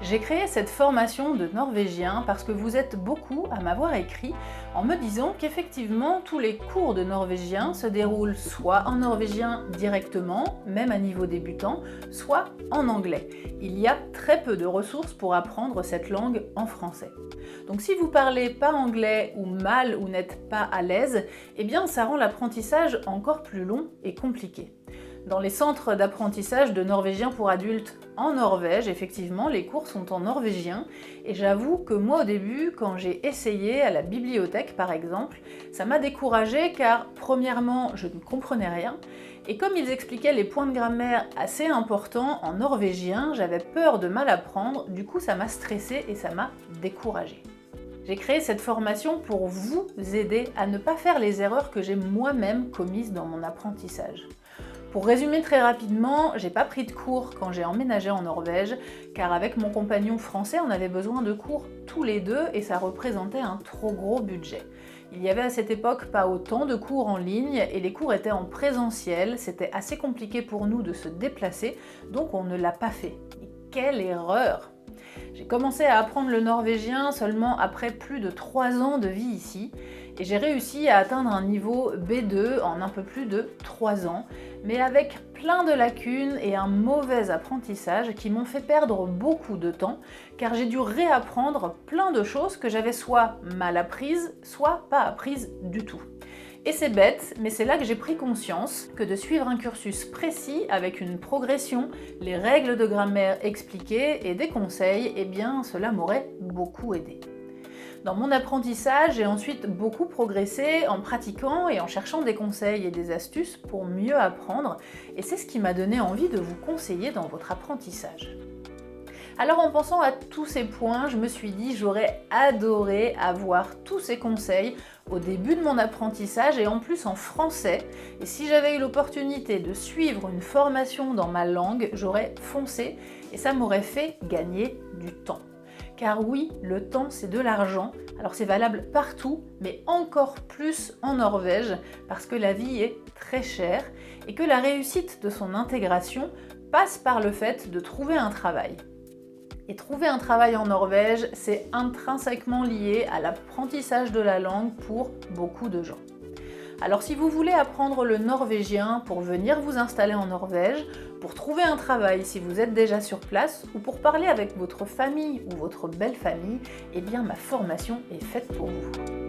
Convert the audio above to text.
J'ai créé cette formation de norvégien parce que vous êtes beaucoup à m'avoir écrit en me disant qu'effectivement tous les cours de norvégien se déroulent soit en norvégien directement, même à niveau débutant, soit en anglais. Il y a très peu de ressources pour apprendre cette langue en français. Donc si vous parlez pas anglais ou mal ou n'êtes pas à l'aise, eh bien ça rend l'apprentissage encore plus long et compliqué. Dans les centres d'apprentissage de norvégien pour adultes en Norvège, effectivement, les cours sont en norvégien et j'avoue que moi au début, quand j'ai essayé à la bibliothèque par exemple, ça m'a découragée car premièrement, je ne comprenais rien et comme ils expliquaient les points de grammaire assez importants en norvégien, j'avais peur de mal apprendre, du coup ça m'a stressée et ça m'a découragée. J'ai créé cette formation pour vous aider à ne pas faire les erreurs que j'ai moi-même commises dans mon apprentissage. Pour résumer très rapidement, j'ai pas pris de cours quand j'ai emménagé en Norvège, car avec mon compagnon français, on avait besoin de cours tous les deux et ça représentait un trop gros budget. Il y avait à cette époque pas autant de cours en ligne et les cours étaient en présentiel, c'était assez compliqué pour nous de se déplacer, donc on ne l'a pas fait. Mais quelle erreur! J'ai commencé à apprendre le norvégien seulement après plus de 3 ans de vie ici et j'ai réussi à atteindre un niveau B2 en un peu plus de 3 ans, mais avec plein de lacunes et un mauvais apprentissage qui m'ont fait perdre beaucoup de temps car j'ai dû réapprendre plein de choses que j'avais soit mal apprises, soit pas apprises du tout. Et c'est bête, mais c'est là que j'ai pris conscience que de suivre un cursus précis avec une progression, les règles de grammaire expliquées et des conseils, eh bien cela m'aurait beaucoup aidé. Dans mon apprentissage, j'ai ensuite beaucoup progressé en pratiquant et en cherchant des conseils et des astuces pour mieux apprendre, et c'est ce qui m'a donné envie de vous conseiller dans votre apprentissage. Alors en pensant à tous ces points, je me suis dit j'aurais adoré avoir tous ces conseils au début de mon apprentissage et en plus en français. Et si j'avais eu l'opportunité de suivre une formation dans ma langue, j'aurais foncé et ça m'aurait fait gagner du temps. Car oui, le temps c'est de l'argent, alors c'est valable partout, mais encore plus en Norvège, parce que la vie est très chère et que la réussite de son intégration passe par le fait de trouver un travail. Et trouver un travail en Norvège, c'est intrinsèquement lié à l'apprentissage de la langue pour beaucoup de gens. Alors si vous voulez apprendre le norvégien pour venir vous installer en Norvège, pour trouver un travail si vous êtes déjà sur place, ou pour parler avec votre famille ou votre belle famille, eh bien ma formation est faite pour vous.